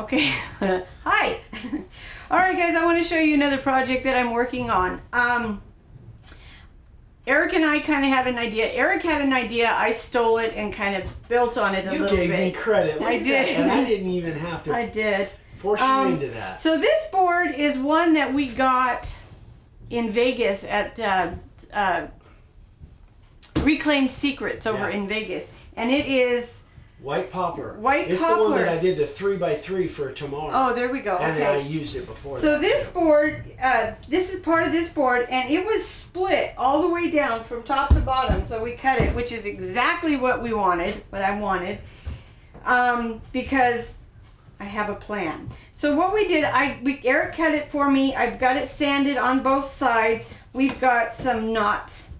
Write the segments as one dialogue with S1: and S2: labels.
S1: Okay. Hi. All right, guys, I want to show you another project that I'm working on. Eric and I kind of had an idea. Eric had an idea. I stole it and kind of built on it a little bit.
S2: You gave me credit.
S1: I did.
S2: And I didn't even have to
S1: I did.
S2: force you into that.
S1: So this board is one that we got in Vegas at Reclaimed Secrets over in Vegas. And it is...
S2: White poplar.
S1: It's
S2: the one that I did the 3x3 for tomorrow.
S1: Oh, there we go.
S2: And
S1: okay.
S2: then I used it before.
S1: So this board, this is part of this board, and it was split all the way down from top to bottom. So we cut it, which is exactly what we wanted, what I wanted, because I have a plan. So what we did, Eric cut it for me. I've got it sanded on both sides. We've got some knots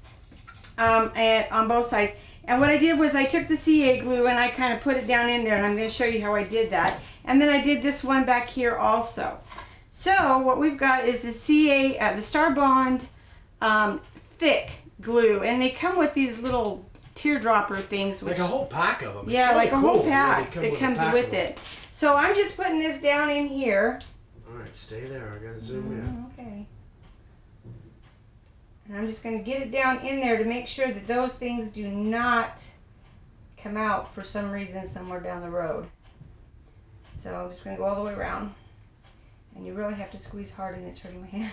S1: on both sides. And what I did was I took the CA glue and I kind of put it down in there, and I'm going to show you how I did that. And then I did this one back here also. So what we've got is the CA, the Star Bond thick glue, and they come with these little teardropper things. Which,
S2: like a whole pack of them. It's
S1: yeah,
S2: really
S1: like a
S2: cool.
S1: whole pack that comes with it. So I'm just putting this down in here.
S2: All right, stay there. I got to zoom in.
S1: Okay. And I'm just going to get it down in there to make sure that those things do not come out for some reason somewhere down the road. So I'm just going to go all the way around. And you really have to squeeze hard, and it's hurting my hand.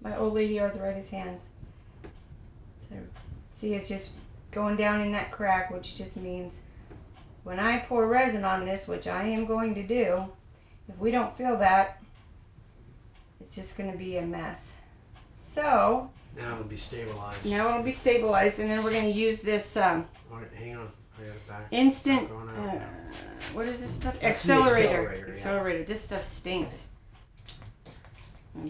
S1: My old lady arthritis hands. So, see, it's just going down in that crack, which just means when I pour resin on this, which I am going to do, if we don't feel that, it's just going to be a mess. So
S2: now it'll be stabilized.
S1: Now it'll be stabilized, and then we're going to use this
S2: all right, hang on. I got it back.
S1: instant. What is this stuff? Accelerator. Accelerator.
S2: Yeah.
S1: This stuff stinks.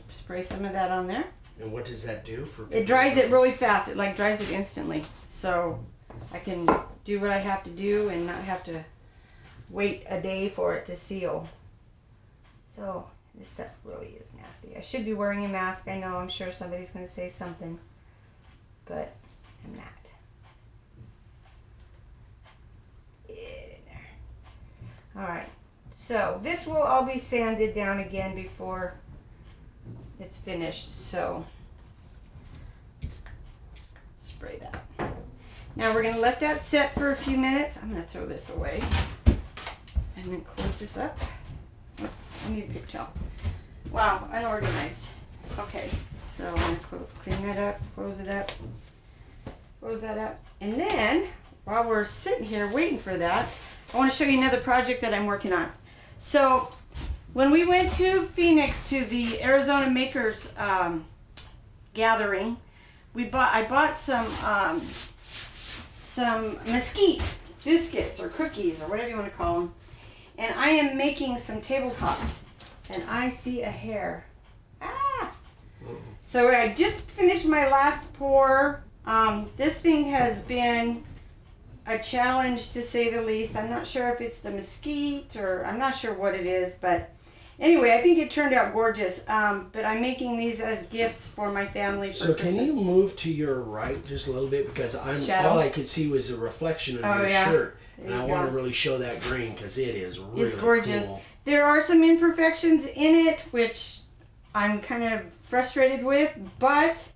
S1: Spray some of that on there.
S2: And what does that do for?
S1: It dries it really fast. It like dries it instantly, so I can do what I have to do and not have to wait a day for it to seal. So. This stuff really is nasty. I should be wearing a mask. I know, I'm sure somebody's going to say something, but I'm not. Get in there. Alright, so this will all be sanded down again before it's finished, so spray that. Now we're going to let that set for a few minutes. I'm going to throw this away and then close this up. Oops, I need a paper towel. Wow, unorganized. Okay, so I'm going to clean that up, close it up, close that up. And then, while we're sitting here waiting for that, I want to show you another project that I'm working on. So, when we went to Phoenix to the Arizona Makers gathering, I bought some mesquite biscuits or cookies or whatever you want to call them. And I am making some tabletops, and I see a hair. Ah! So I just finished my last pour. This thing has been a challenge, to say the least. I'm not sure if it's the mesquite, or I'm not sure what it is, but anyway, I think it turned out gorgeous. But I'm making these as gifts for my family for Christmas.
S2: Can you move to your right just a little bit, because all I could see was the reflection of your shirt. And I want to really show that green, because it is really
S1: It's gorgeous.
S2: Cool.
S1: There are some imperfections in it, which I'm kind of frustrated with, but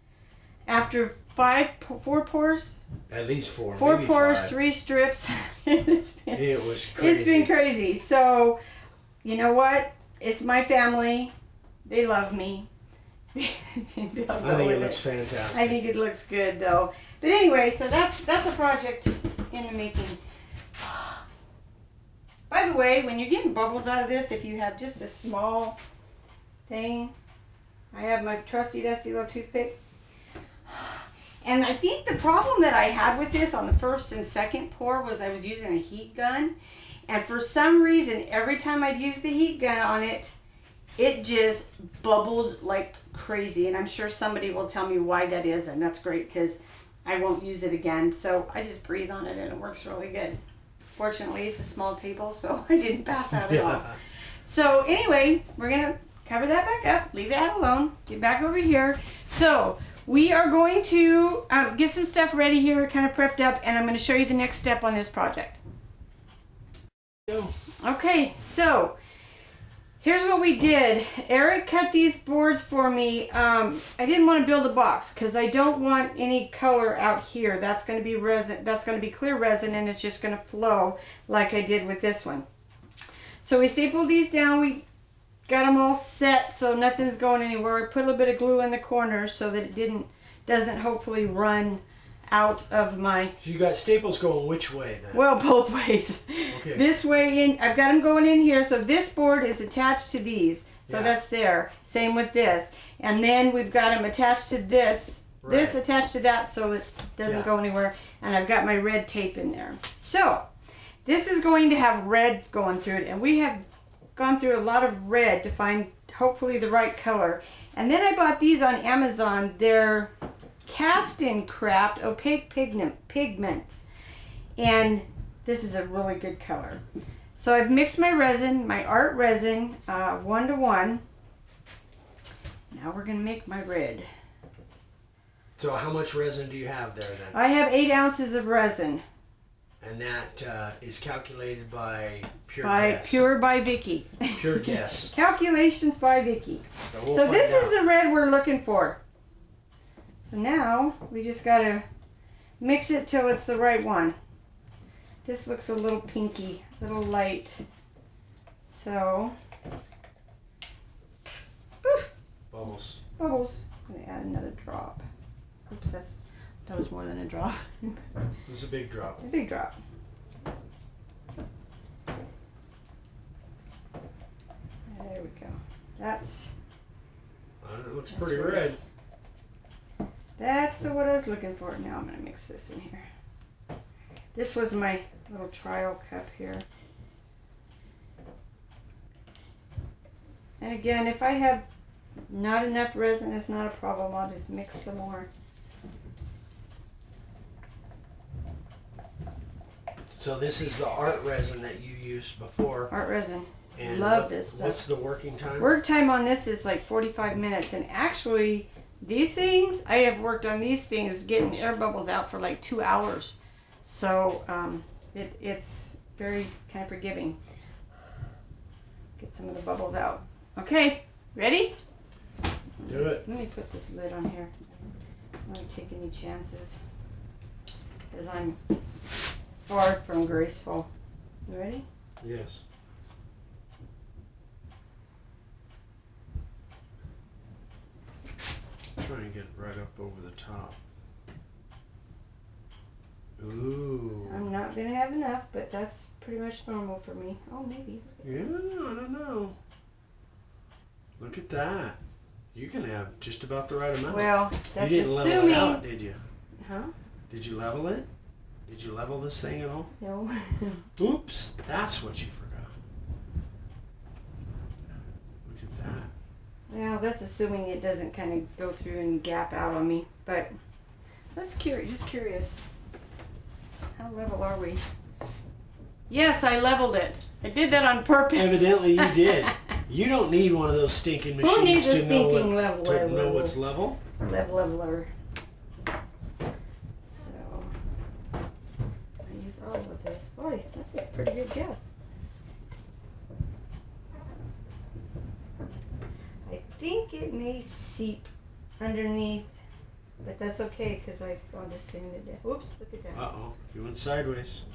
S1: after 4 pours,
S2: at least 4
S1: maybe pours,
S2: 5.
S1: 3 strips, it
S2: was crazy.
S1: It's been crazy. So, you know what? It's my family. They love me.
S2: I think it looks fantastic.
S1: I think it looks good, though. But anyway, so that's a project in the making. By the way, when you're getting bubbles out of this, if you have just a small thing, I have my trusty dusty little toothpick. And I think the problem that I had with this on the first and second pour was I was using a heat gun. And for some reason, every time I'd use the heat gun on it, it just bubbled like crazy. And I'm sure somebody will tell me why that is, and that's great, because I won't use it again. So I just breathe on it and it works really good. Fortunately, it's a small table, so I didn't pass out at all. So anyway, we're going to cover that back up, leave that alone, get back over here. So we are going to get some stuff ready here, kind of prepped up, and I'm going to show you the next step on this project.
S2: Go.
S1: Okay, so here's what we did. Eric cut these boards for me. I didn't want to build a box because I don't want any color out here. That's going to be resin. That's going to be clear resin, and it's just going to flow like I did with this one. So we stapled these down. We got them all set so nothing's going anywhere. I put a little bit of glue in the corners so that it doesn't hopefully run out of my...
S2: You got staples going which way then?
S1: Well, both ways.
S2: Okay.
S1: This way in, I've got them going in here, so this board is attached to these. So
S2: Yeah.
S1: that's there. Same with this. And then we've got them attached to this.
S2: Right.
S1: This attached to that so it doesn't
S2: Yeah.
S1: go anywhere. And I've got my red tape in there. So, this is going to have red going through it. And we have gone through a lot of red to find hopefully the right color. And then I bought these on Amazon. They're cast-in craft opaque pigments, and this is a really good color. So I've mixed my resin, my art resin, 1:1. Now we're gonna make my red.
S2: So how much resin do you have there then?
S1: I have 8 ounces of resin.
S2: And that is calculated by Pure
S1: By
S2: Guess.
S1: Pure by Vicki.
S2: Pure Guess.
S1: Calculations by Vicki.
S2: We'll
S1: So
S2: find
S1: this
S2: out.
S1: is the red we're looking for. So now we just gotta mix it till it's the right one. This looks a little pinky, a little light. So,
S2: Bubbles.
S1: bubbles. I'm gonna add another drop. Oops, that was more than a drop.
S2: This is a big drop.
S1: A big drop. There we go. That's
S2: It looks
S1: That's
S2: pretty
S1: red.
S2: red.
S1: what I was looking for. Now I'm gonna mix this in here. This was my little trial cup here. And again, if I have not enough resin, it's not a problem. I'll just mix some more.
S2: So this is the art resin that you used before.
S1: Art resin.
S2: And
S1: Love this stuff.
S2: What's the working time?
S1: Work time on this is like 45 minutes. And actually, these things, I have worked on these things getting air bubbles out for like 2 hours. So it's very kind of forgiving. Get some of the bubbles out. Okay, ready?
S2: Do it.
S1: Let me put this lid on here. I don't want to take any chances because I'm far from graceful. You ready?
S2: Yes. Try and get it right up over the top. Ooh.
S1: I'm not going to have enough, but that's pretty much normal for me. Oh, maybe.
S2: Yeah, I don't know. Look at that. You can have just about the right amount.
S1: Well, that's
S2: you didn't
S1: assuming.
S2: level it out, did you?
S1: Huh?
S2: Did you level it? Did you level this thing at all?
S1: No.
S2: Oops, that's what you forgot. Look at that.
S1: Well, that's assuming it doesn't kind of go through and gap out on me. But that's curious. Just curious. How level are we? Yes, I leveled it. I did that on purpose.
S2: Evidently you did. You don't need one of those stinking machines
S1: Who needs a
S2: to know
S1: stinking
S2: know what's level.
S1: Leveler. So I use all of this. Boy, that's a pretty good guess. I think it may seep underneath, but that's okay because I'll just sand it down. Oops, look at that.
S2: Uh-oh, you went sideways.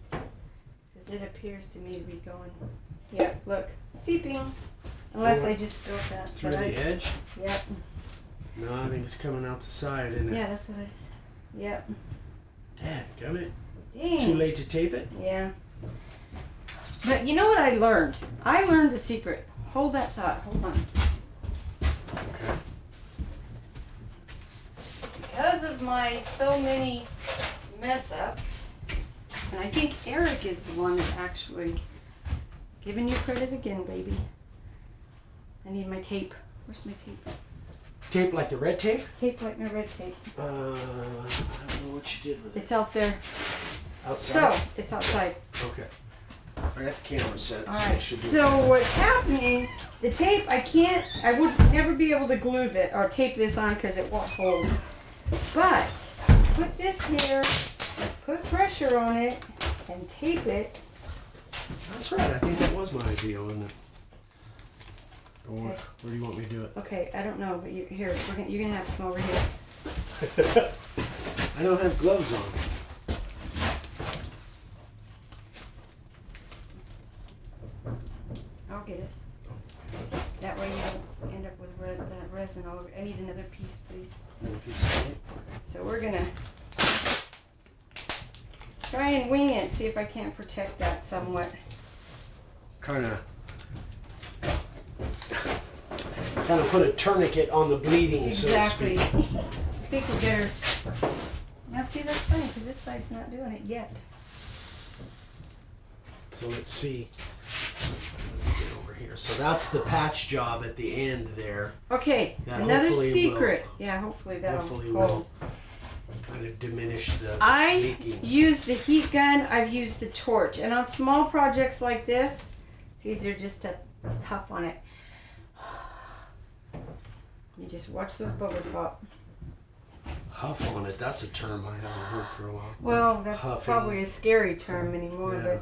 S1: Because it appears to me to be going. Yeah, look, seeping. Unless I just spilt that.
S2: Through
S1: but
S2: the edge?
S1: Yep.
S2: No, I think it's coming out the side, isn't it?
S1: Yeah, that's what I just. Yep.
S2: Dadgummit.
S1: Dang.
S2: Too late to tape it?
S1: Yeah. But you know what I learned? I learned a secret. Hold that thought. Hold on.
S2: Okay.
S1: Because of my so many mess ups, and I think Eric is the one that actually giving you credit again, baby. I need my tape. Where's my tape?
S2: Tape like the red tape?
S1: Tape like my red tape.
S2: I don't know what you did with it.
S1: It's out there.
S2: Outside?
S1: So, it's outside.
S2: Okay. I got the camera set.
S1: Alright,
S2: it should be
S1: so
S2: okay.
S1: what's happening, the tape, I would never be able to glue this or tape this on because it won't hold. But, put this here, put pressure on it, and tape it,
S2: That's right. I think that was my idea, wasn't it? Or
S1: Okay.
S2: where do you want me to do it?
S1: Okay, I don't know, but you're going to have to come over here.
S2: I don't have gloves on.
S1: I'll get it. That way you don't end up with resin all over. I need another piece, please.
S2: Another piece of tape.
S1: So we're going to try and wing it, see if I can't protect that somewhat.
S2: Kind of put a tourniquet on the bleeding,
S1: exactly.
S2: so to speak.
S1: I think we better. Now see, that's funny because this side's not doing it yet.
S2: So let's see. Get over here. So that's the patch job at the end there.
S1: Okay,
S2: That
S1: another
S2: hopefully
S1: secret. Yeah, hopefully that'll hold.
S2: Kind of diminish the
S1: I
S2: leaking.
S1: use the heat gun. I've used the torch, and on small projects like this, it's easier just to huff on it. You just watch those bubbles pop.
S2: Huff on it. That's a term I haven't heard for a while.
S1: Well, that's
S2: Huffing.
S1: probably a scary term anymore,
S2: Yeah.
S1: but.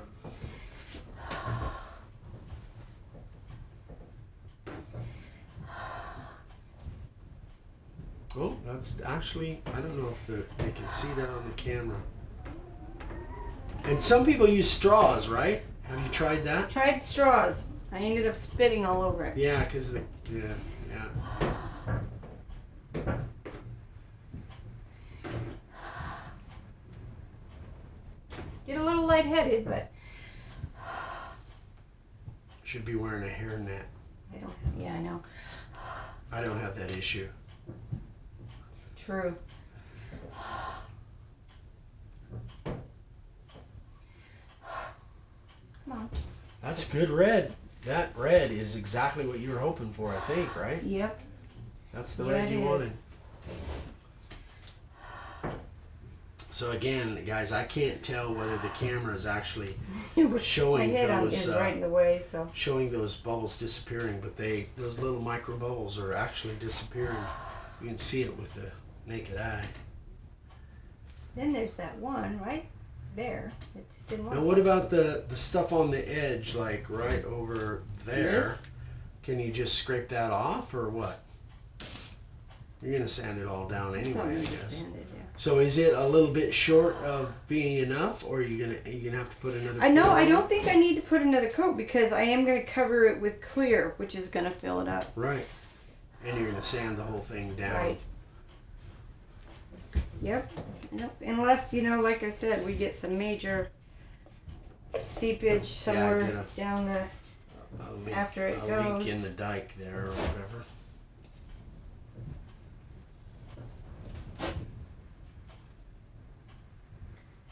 S2: Oh, that's actually, I don't know if they can see that on the camera. And some people use straws, right? Have you tried that?
S1: Tried straws. I ended up spitting all over it.
S2: Yeah, because yeah.
S1: Get a little lightheaded, but
S2: Should be wearing a hairnet.
S1: I don't. Yeah, I know.
S2: I don't have that issue.
S1: True. Come on.
S2: That's good red. That red is exactly what you were hoping for, I think, right?
S1: Yep.
S2: That's the
S1: Yeah,
S2: red
S1: it
S2: you
S1: is.
S2: wanted. So again, guys, I can't tell whether the camera is actually showing
S1: My head
S2: those
S1: is right in the way, so.
S2: showing those bubbles disappearing, but those little micro bubbles are actually disappearing. You can see it with the naked eye.
S1: Then there's that one right there. It just didn't want.
S2: Now, what about the stuff on the edge, like right over there?
S1: This?
S2: Can you just scrape that off, or what? You're gonna sand it all down anyway, I guess.
S1: Sanded, yeah.
S2: So is it a little bit short of being enough, or are you gonna have to put another?
S1: I know.
S2: coat
S1: I
S2: on
S1: don't
S2: it?
S1: think I need to put another coat because I am going to cover it with clear, which is going to fill it up.
S2: Right. And you're gonna sand the whole thing down.
S1: Right. Yep. Unless, like I said, we get some major seepage somewhere
S2: get
S1: down the.
S2: A leak,
S1: After it
S2: a
S1: goes.
S2: leak in the dike there, or whatever.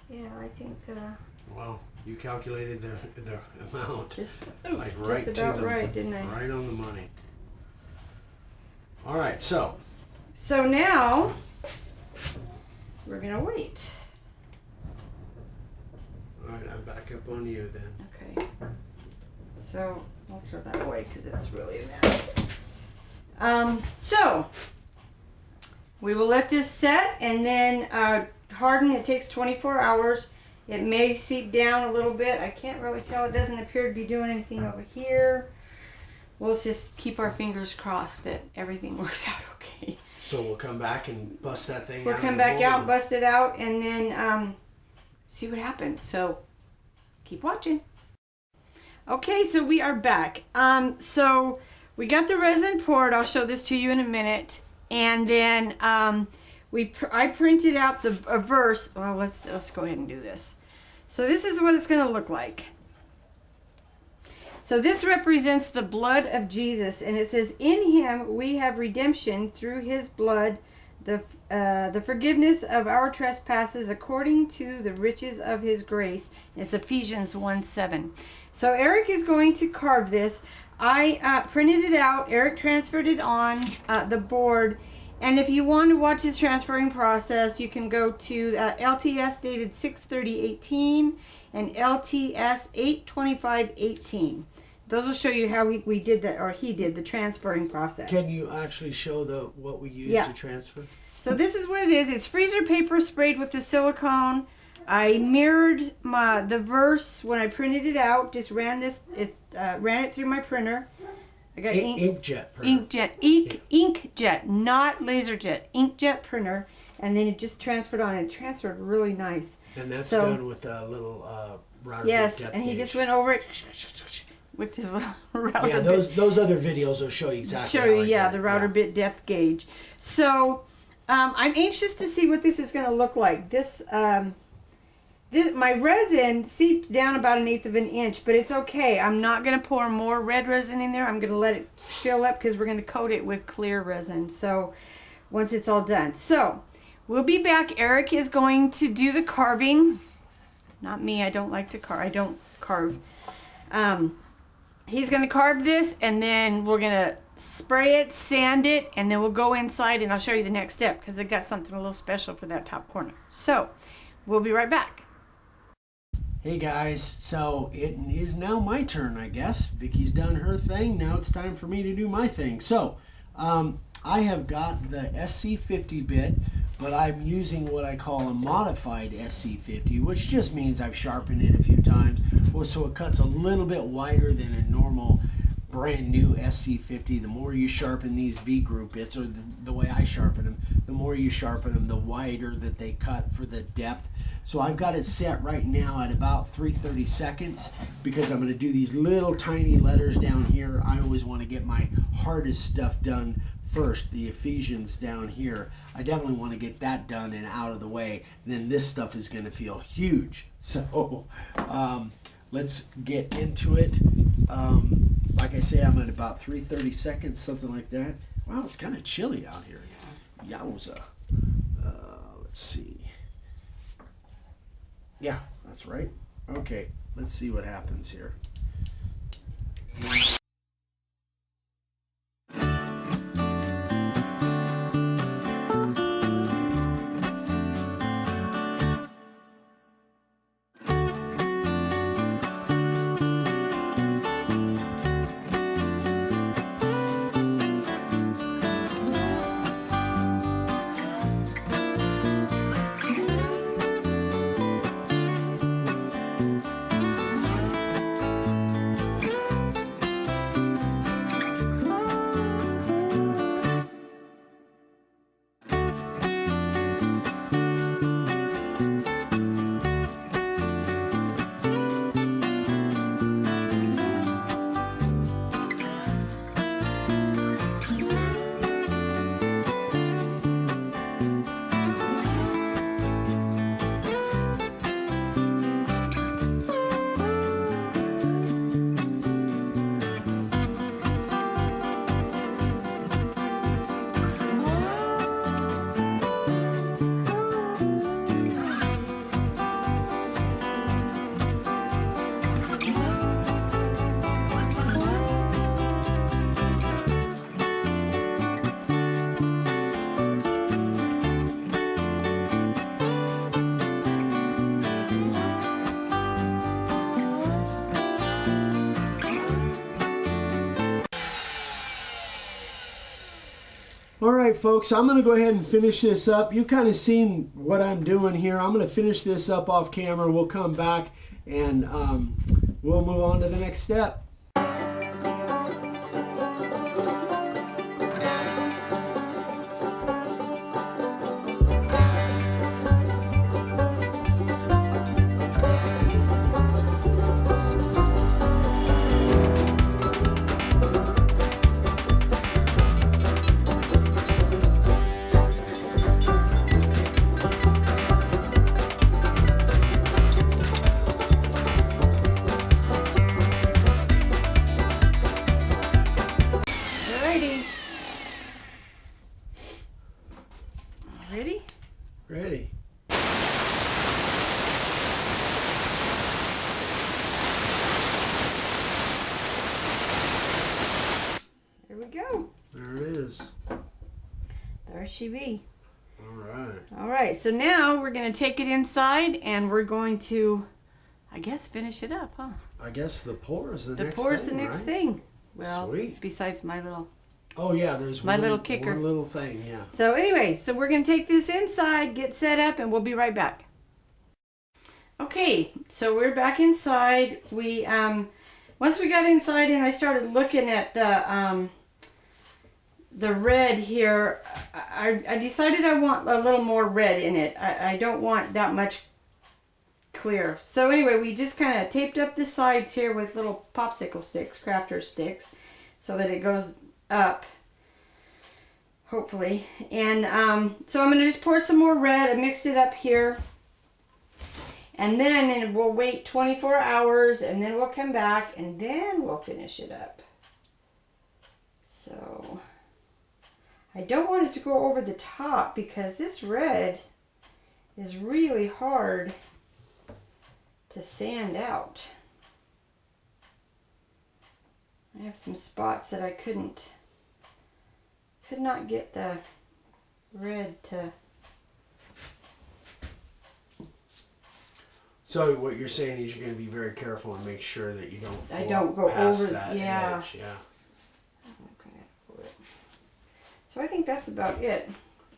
S1: Yeah, I think
S2: Well, you calculated the amount,
S1: just
S2: right
S1: just
S2: to
S1: about
S2: the
S1: right, didn't I?
S2: right on the money. All right, so
S1: So now we're gonna wait.
S2: all right, I'm back up on you then.
S1: Okay. So I'll throw that away because it's really a mess. So we will let this set and then harden. It takes 24 hours. It may seep down a little bit. I can't really tell. It doesn't appear to be doing anything over here. We'll just keep our fingers crossed that everything works out okay.
S2: So we'll come back and bust that thing
S1: We'll
S2: out.
S1: come
S2: of the
S1: back
S2: mold
S1: out,
S2: and-
S1: bust it out, and then see what happens. So keep watching. Okay, so we are back. So we got the resin poured. I'll show this to you in a minute. And then I printed out a verse. Well, let's go ahead and do this. So this is what it's going to look like. So this represents the blood of Jesus, and it says, "In Him we have redemption through His blood, the forgiveness of our trespasses according to the riches of His grace." It's Ephesians 1:7. So Eric is going to carve this. I printed it out. Eric transferred it on the board. And if you want to watch his transferring process, you can go to LTS dated 6/30/18 and LTS 8/25/18. Those will show you how we did that, or he did the transferring process.
S2: Can you actually show what we used
S1: Yeah.
S2: to transfer?
S1: So this is what it is. It's freezer paper sprayed with the silicone. I mirrored the verse when I printed it out. Just ran it through my printer. I got
S2: inkjet printer.
S1: Inkjet, not LaserJet. Inkjet printer, and then it just transferred on. It transferred really nice.
S2: And that's done with a little router
S1: yes,
S2: bit depth
S1: and he
S2: gauge.
S1: just went over it with his little router.
S2: Yeah, those other videos will show you exactly.
S1: The router bit depth gauge. So I'm anxious to see what this is going to look like. This my resin seeped down about 1/8 of an inch, but it's okay. I'm not going to pour more red resin in there. I'm going to let it fill up because we're going to coat it with clear resin. So once it's all done. So we'll be back. Eric is going to do the carving. Not me. I don't like to carve. I don't carve. He's going to carve this, and then we're going to spray it, sand it, and then we'll go inside, and I'll show you the next step because I got something a little special for that top corner. So we'll be right back.
S2: Hey guys, so it is now my turn, I guess. Vicky's done her thing. Now it's time for me to do my thing. So I have got the SC50 bit, but I'm using what I call a modified SC50, which just means I've sharpened it a few times. Well, so it cuts a little bit wider than a normal brand new SC50. The more you sharpen these V-group bits, or the way I sharpen them, the more you sharpen them, the wider that they cut for the depth. So I've got it set right now at about 3/32 because I'm going to do these little tiny letters down here. I always want to get my hardest stuff done first, the Ephesians down here. I definitely want to get that done and out of the way. Then this stuff is going to feel huge. So let's get into it. Like I say, I'm at about 3/32, something like that. Wow, it's kind of chilly out here. Yowza. Let's see. Yeah, that's right. Okay, let's see what happens here. All right, folks, I'm going to go ahead and finish this up. You've kind of seen what I'm doing here. I'm going to finish this up off camera. We'll come back and we'll move on to the next step.
S1: Ready?
S2: Ready.
S1: There we go.
S2: There it is.
S1: There she be.
S2: All right.
S1: All right, so now we're going to take it inside and we're going to, I guess, finish it up, huh?
S2: I guess the pour is the next thing,
S1: The pour is the next
S2: right?
S1: thing. Well,
S2: Sweet.
S1: Besides my little...
S2: Oh, yeah, there's
S1: my
S2: one
S1: little kicker.
S2: One little thing, yeah.
S1: So anyway, so we're going to take this inside, get set up, and we'll be right back. Okay, so we're back inside. We once we got inside and I started looking at the red here, I decided I want a little more red in it. I don't want that much clear. So anyway, we just kind of taped up the sides here with little popsicle sticks, crafter sticks, so that it goes up, hopefully. And so I'm going to just pour some more red. I mixed it up here. And then we'll wait 24 hours and then we'll come back and then we'll finish it up. So I don't want it to go over the top because this red is really hard to sand out. I have some spots that I could not get the red to.
S2: So what you're saying is you're going to be very careful and make sure that you don't
S1: go
S2: past
S1: over
S2: that edge. Yeah.
S1: So I think that's about it.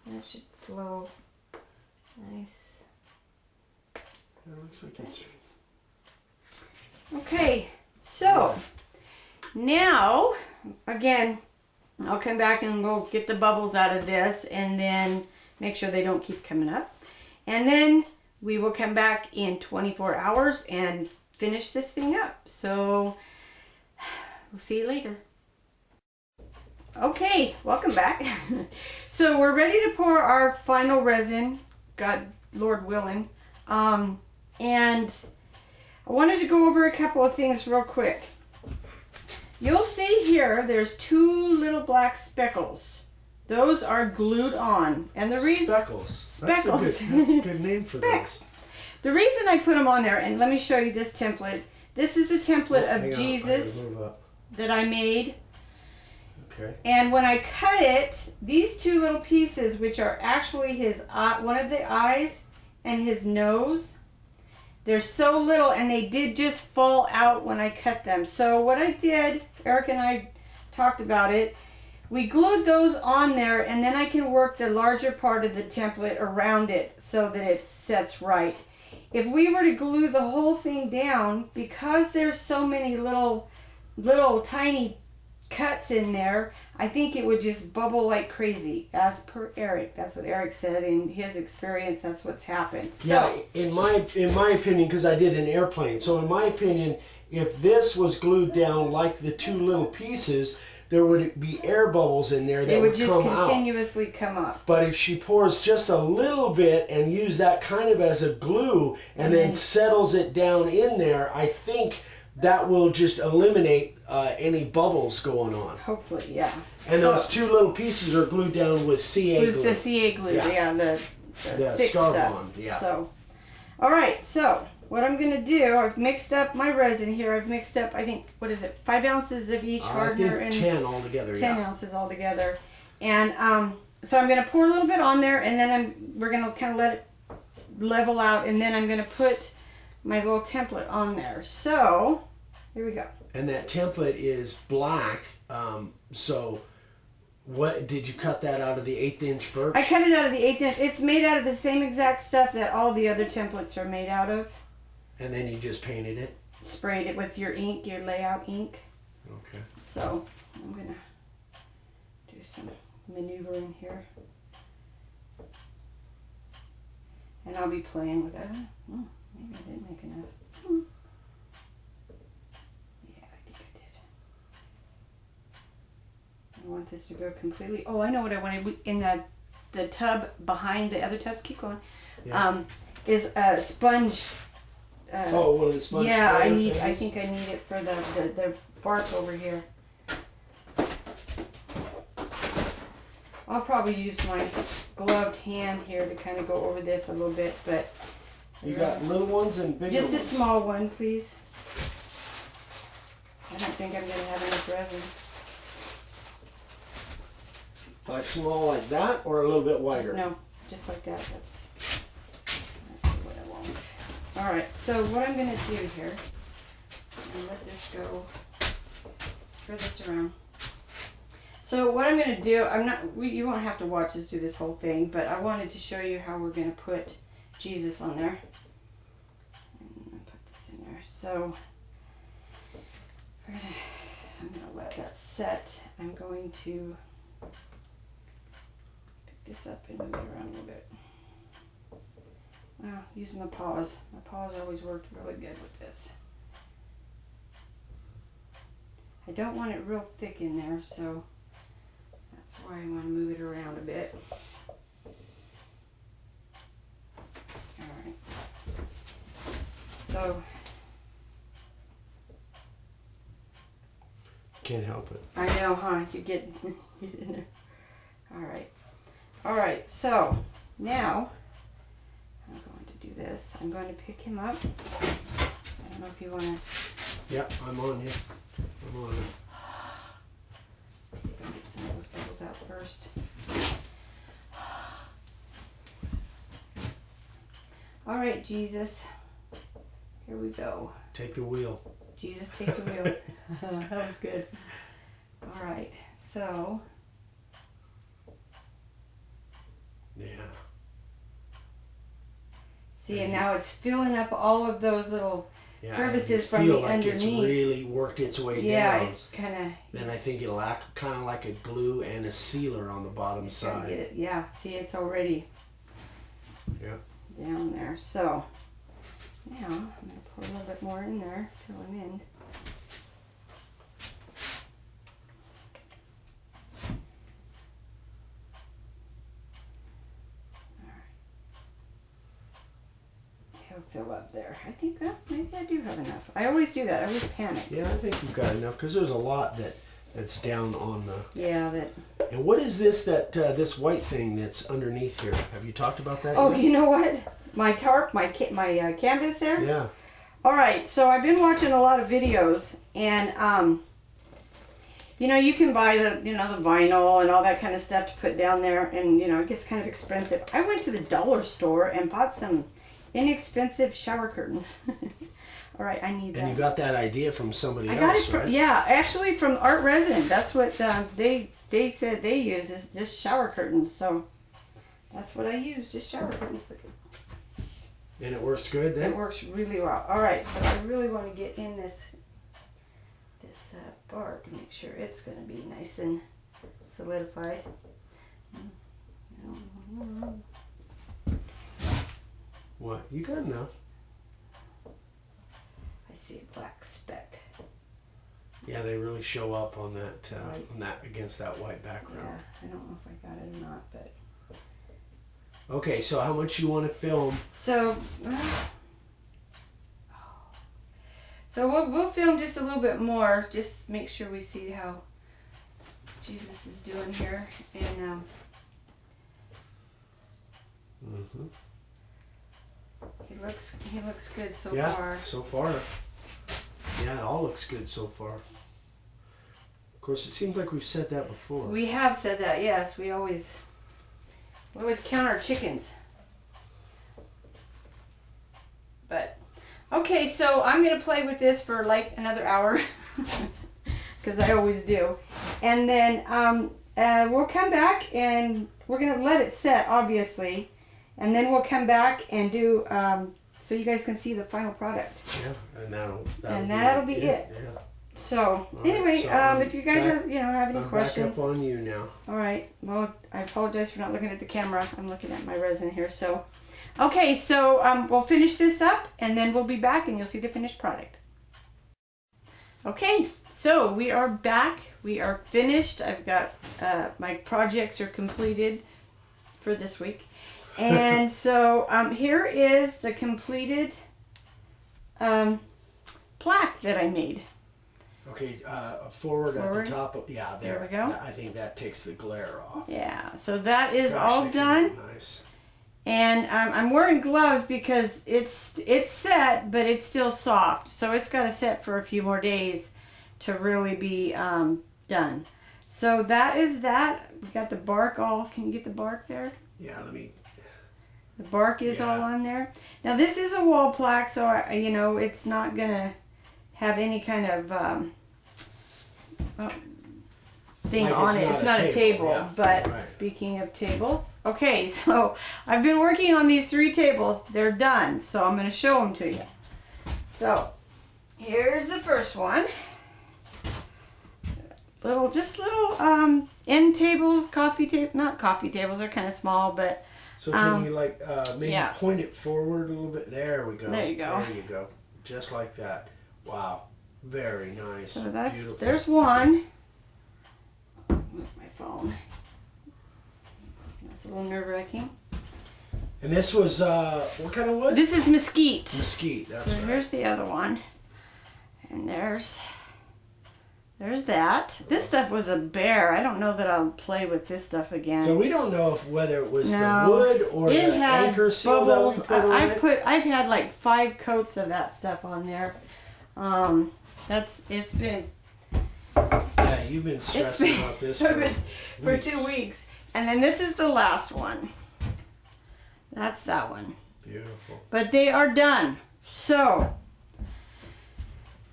S1: That should flow nice.
S2: It looks like it's.
S1: Okay, so now again, I'll come back and we'll get the bubbles out of this and then make sure they don't keep coming up. And then we will come back in 24 hours and finish this thing up. So we'll see you later. Okay, welcome back. So we're ready to pour our final resin, God, Lord willing. And I wanted to go over a couple of things real quick. You'll see here, there's two little black speckles. Those are glued on. And the reason...
S2: Speckles. That's a good name for
S1: Specks.
S2: those.
S1: The reason I put them on there, and let me show you this template. This is a template of Jesus that I made.
S2: Okay.
S1: And when I cut it, these two little pieces, which are actually his one of the eyes and his nose, they're so little and they did just fall out when I cut them. So what I did, Eric and I talked about it, we glued those on there and then I can work the larger part of the template around it so that it sets right. If we were to glue the whole thing down, because there's so many little tiny cuts in there, I think it would just bubble like crazy, as per Eric. That's what Eric said in his experience. That's what's happened. So,
S2: yeah, in my opinion, because I did an airplane. So in my opinion, if this was glued down like the two little pieces, there would be air bubbles in there that would
S1: just
S2: come out.
S1: continuously come up.
S2: But if she pours just a little bit and use that kind of as a glue and then settles it down in there, I think that will just eliminate any bubbles going on.
S1: Hopefully, yeah.
S2: And those two little pieces are glued down with CA glue.
S1: With the CA glue, yeah, the thick stuff.
S2: Yeah.
S1: So, all right. So what I'm gonna do, I've mixed up my resin here. I've mixed up, I think, what is it, 5 ounces of each hardener
S2: I think 10 altogether.
S1: 10 ounces altogether. And so I'm gonna pour a little bit on there, and then we're gonna kind of let it level out, and then I'm gonna put my little template on there. So here we go.
S2: And that template is black. So what did you cut that out of the 1/8 inch birch?
S1: I cut it out of the 1/8 inch. It's made out of the same exact stuff that all the other templates are made out of.
S2: And then you just painted it?
S1: Sprayed it with your ink, your layout ink.
S2: Okay.
S1: So I'm gonna do some maneuvering here. And I'll be playing with that. Maybe I didn't make enough. Yeah, I think I did. I want this to go completely. Oh, I know what I wanted in the tub behind the other tubs. Keep going.
S2: Yes.
S1: Is a sponge.
S2: One of the sponge.
S1: Yeah, I think I need it for the bark over here. I'll probably use my gloved hand here to kind of go over this a little bit, but
S2: you got little ones and bigger ones.
S1: Just a small one, please. I don't think I'm going to have enough resin.
S2: Like small like that, or a little bit wider?
S1: No, just like that. That's what I want. All right, so what I'm going to do here, I'm going to let this go, spread this around. So what I'm going to do, you won't have to watch us do this whole thing, but I wanted to show you how we're going to put Jesus on there. So I'm gonna let that set. I'm going to pick this up and move it around a little bit. Wow, using my paws. My paws always worked really good with this. I don't want it real thick in there, so that's why I want to move it around a bit. Alright. So,
S2: Can't help it.
S1: I know, huh? You get in there. Alright. Alright, so now I'm going to do this. I'm going to pick him up. I don't know if you want to.
S2: Yep, I'm on you. I'm on it.
S1: See if I can get some of those bubbles out first. All right, Jesus. Here we go.
S2: Take the wheel.
S1: Jesus, take the wheel. That was good. All right, so.
S2: Yeah.
S1: See, and now it's filling up all of those little crevices from
S2: feel
S1: the
S2: like
S1: underneath.
S2: It's really worked its way down.
S1: Yeah, it's kind of.
S2: Then I think it'll act kind of like a glue and a sealer on the bottom side.
S1: Get it. Yeah, see, it's already down there. So now I'm going to pour a little bit more in there, fill him in. Fill up there. I think maybe I do have enough. I always do that. I always panic.
S2: Yeah, I think you've got enough because there's a lot that's down on the.
S1: Yeah, that.
S2: And what is this this white thing that's underneath here? Have you talked about that?
S1: Oh,
S2: yet?
S1: you know what? My tarp, my canvas there.
S2: Yeah.
S1: All right. So I've been watching a lot of videos, and you know, you can buy the the vinyl and all that kind of stuff to put down there, and it gets kind of expensive. I went to the dollar store and bought some inexpensive shower curtains. All right, I need that.
S2: And you got that idea from somebody else,
S1: got it from,
S2: right?
S1: yeah, actually from Art Resin. That's what they said they use, is just shower curtains. So that's what I use, just shower curtains.
S2: And it works good then?
S1: It works really well. All right, so I really want to get in this bark and make sure it's going to be nice and solidified.
S2: What? You got enough.
S1: I see a black speck.
S2: Yeah, they really show up on that
S1: Right.
S2: on that against that white background.
S1: Yeah, I don't know if I got it or not, but.
S2: Okay, so how much you want to film?
S1: So we'll film just a little bit more, just make sure we see how Jesus is doing here, and he looks good so far.
S2: So far. Yeah, it all looks good so far. Of course, it seems like we've said that before.
S1: We have said that, yes. We always count our chickens. But okay, so I'm gonna play with this for like another hour, because I always do, and then we'll come back and we're gonna let it set, obviously, and then we'll come back and do so you guys can see the final product.
S2: Yeah, and
S1: that'll be it.
S2: Yeah.
S1: So
S2: All
S1: anyway,
S2: right, so
S1: if you guys have any
S2: I'm
S1: questions,
S2: back up on you now.
S1: all right. Well, I apologize for not looking at the camera. I'm looking at my resin here. So, okay. So we'll finish this up, and then we'll be back, and you'll see the finished product. Okay. So we are back. We are finished. I've got my projects are completed for this week, and so here is the completed plaque that I made.
S2: Okay, forward at
S1: Forward.
S2: the top. Yeah,
S1: There we go.
S2: I think that takes the glare off.
S1: Yeah. So that is
S2: Gosh,
S1: all
S2: that
S1: done.
S2: came out nice.
S1: And I'm wearing gloves because it's set, but it's still soft. So it's got to set for a few more days to really be done. So that is that. We got the bark all. Can you get the bark there?
S2: Yeah, let me.
S1: The bark is all on there. Now this is a wall plaque, so it's not gonna have any kind of thing
S2: Like
S1: on it. It's not a table.
S2: yeah,
S1: But
S2: right.
S1: speaking of tables, okay, so I've been working on these 3 tables. They're done, so I'm going to show them to you. So Here's the first one. Little end tables, not coffee tables, they're kind of small, but.
S2: So can you like maybe
S1: yeah.
S2: point it forward a little bit? There we go.
S1: There you go.
S2: There you go. Just like that. Wow. Very nice.
S1: So that's
S2: beautiful.
S1: There's one. Move my phone. That's a little nerve-wracking.
S2: And this was what kind of wood?
S1: This is mesquite.
S2: Mesquite. That's
S1: so
S2: right.
S1: here's the other one, and there's that. This stuff was a bear. I don't know that I'll play with this stuff again.
S2: So we don't know whether it was the wood or
S1: it
S2: the
S1: had
S2: anchor seal
S1: bubbles.
S2: that was put on it.
S1: I've had like 5 coats of that stuff on there. It's been.
S2: Yeah, you've been stressing about this
S1: for 2 weeks. And then this is the last one. That's that one.
S2: Beautiful.
S1: But they are done. So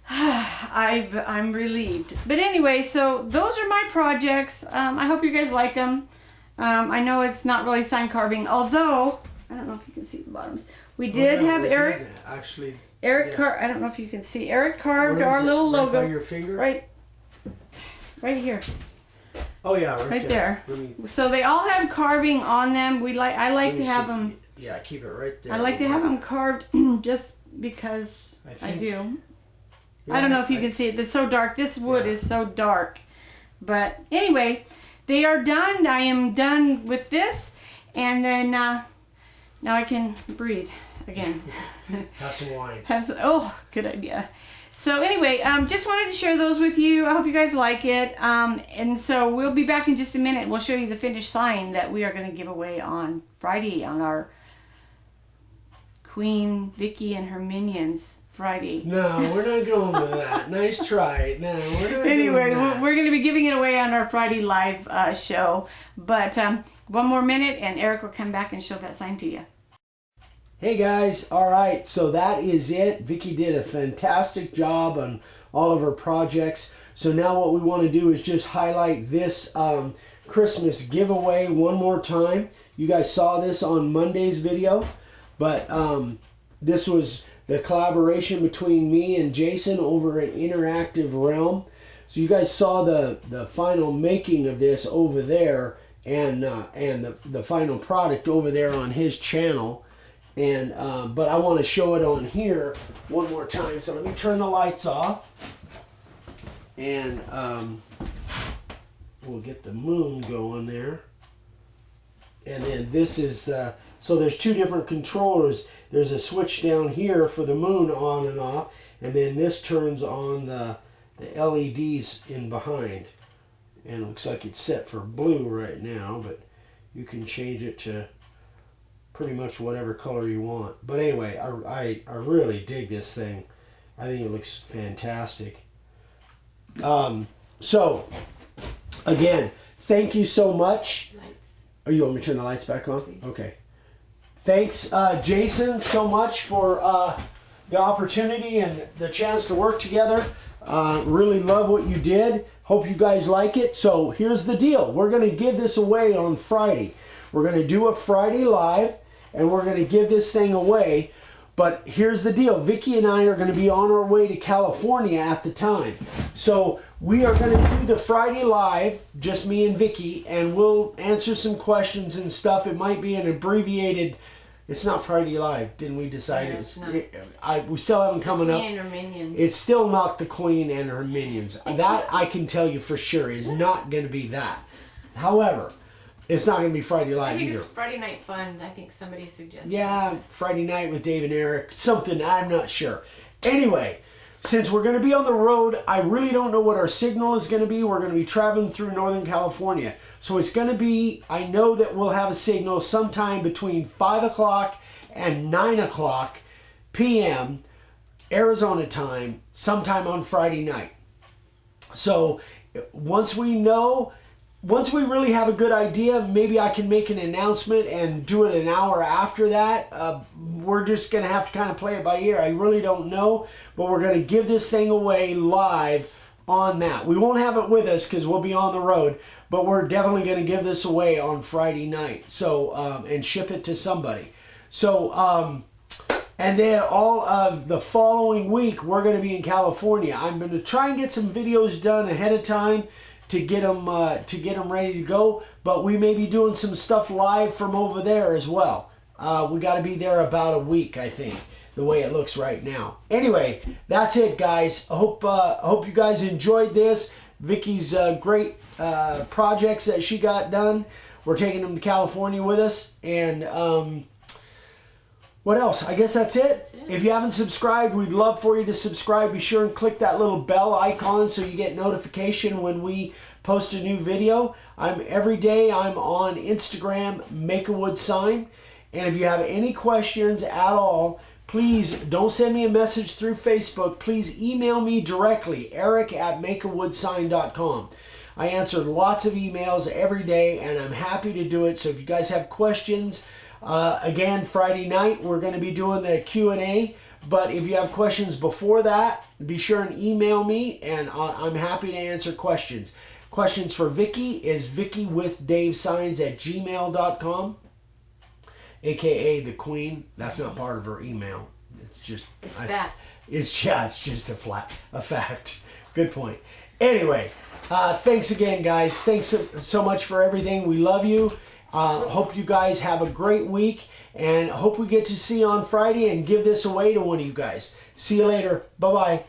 S1: I'm relieved. But anyway, so those are my projects. I hope you guys like them. I know it's not really sign carving, although I don't know if you can see the bottoms. We did have Eric.
S2: Actually.
S1: Eric I don't know if you can see. Eric carved our little logo.
S2: Right by your finger?
S1: Right here.
S2: Oh yeah,
S1: right there. So they all have carving on them. I like to have them.
S2: Yeah, keep it right there.
S1: I like to have them carved just because I do.
S2: Yeah,
S1: I don't know if you can see it. It's so dark. This wood is so dark. But anyway, they are done. I am done with this, and then now I can breathe again.
S2: Have some wine.
S1: Good idea. So anyway, just wanted to share those with you. I hope you guys like it. And so we'll be back in just a minute. We'll show you the finished sign that we are going to give away on Friday on our Queen Vicki and her Minions Friday.
S2: No, we're not going with that. Nice try. No, we're not
S1: anyway,
S2: doing that.
S1: We're going to be giving it away on our Friday live show. But one more minute and Eric will come back and show that sign to you.
S2: Hey guys, alright, so that is it. Vicki did a fantastic job on all of her projects. So now what we want to do is just highlight this Christmas giveaway one more time. You guys saw this on Monday's video, but this was the collaboration between me and Jason over at Interactive Realm. So you guys saw the final making of this over there and the final product over there on his channel. And but I want to show it on here one more time. So let me turn the lights off, and we'll get the moon going there. And then this is so there's 2 different controllers. There's a switch down here for the moon on and off, and then this turns on the LEDs in behind. And it looks like it's set for blue right now, but you can change it to pretty much whatever color you want. But anyway, I really dig this thing. I think it looks fantastic. So again, thank you so much.
S1: Lights.
S2: Oh, you want me to turn the lights back on?
S1: Please.
S2: Okay. Thanks, Jason, so much for the opportunity and the chance to work together. Really love what you did. Hope you guys like it. So here's the deal. We're going to give this away on Friday. We're going to do a Friday live, and we're going to give this thing away. But here's the deal. Vicki and I are going to be on our way to California at the time. So we are going to do the Friday live, just me and Vicki, and we'll answer some questions and stuff. It might be an abbreviated... It's not Friday live, didn't we decide?
S1: No, it's not.
S2: We still haven't coming up.
S1: Queen and her minions.
S2: It's still not the Queen and her minions. That I can tell you for sure is not going to be that. However, it's not going to be Friday live
S1: I think
S2: either.
S1: it's Friday Night Fun. I think somebody suggested.
S2: Yeah, Friday night with Dave and Eric. Something, I'm not sure. Anyway, since we're going to be on the road, I really don't know what our signal is going to be. We're going to be traveling through Northern California. So it's going to be, I know that we'll have a signal sometime between 5 o'clock and 9 o'clock p.m. Arizona time, sometime on Friday night. So once we really have a good idea, maybe I can make an announcement and do it an hour after that. We're just going to have to kind of play it by ear. I really don't know, but we're going to give this thing away live on that. We won't have it with us because we'll be on the road, but we're definitely going to give this away on Friday night. So, and ship it to somebody. So, And then all of the following week, we're going to be in California. I'm going to try and get some videos done ahead of time to get them ready to go. But we may be doing some stuff live from over there as well. We got to be there about a week, I think, the way it looks right now. Anyway, that's it, guys. I hope you guys enjoyed this. Vicky's great projects that she got done. We're taking them to California with us. And what else? I guess that's it. If you haven't subscribed, we'd love for you to subscribe. Be sure and click that little bell icon so you get notification when we post a new video. Every day I'm on Instagram, Make a Wood Sign. And if you have any questions at all, please don't send me a message through Facebook. Please email me directly, eric@makeawoodsign.com. I answer lots of emails every day, and I'm happy to do it. So if you guys have questions, again, Friday night, we're going to be doing the Q&A. But if you have questions before that, be sure and email me, and I'm happy to answer questions. Questions for Vicky is vickywithdavesigns@gmail.com. AKA the Queen. That's not part of her email. It's just
S1: fact.
S2: It's just a fact. Good point. Anyway, thanks again, guys. Thanks so much for everything. We love you. Hope you guys have a great week, and hope we get to see you on Friday and give this away to one of you guys. See you later. Bye bye.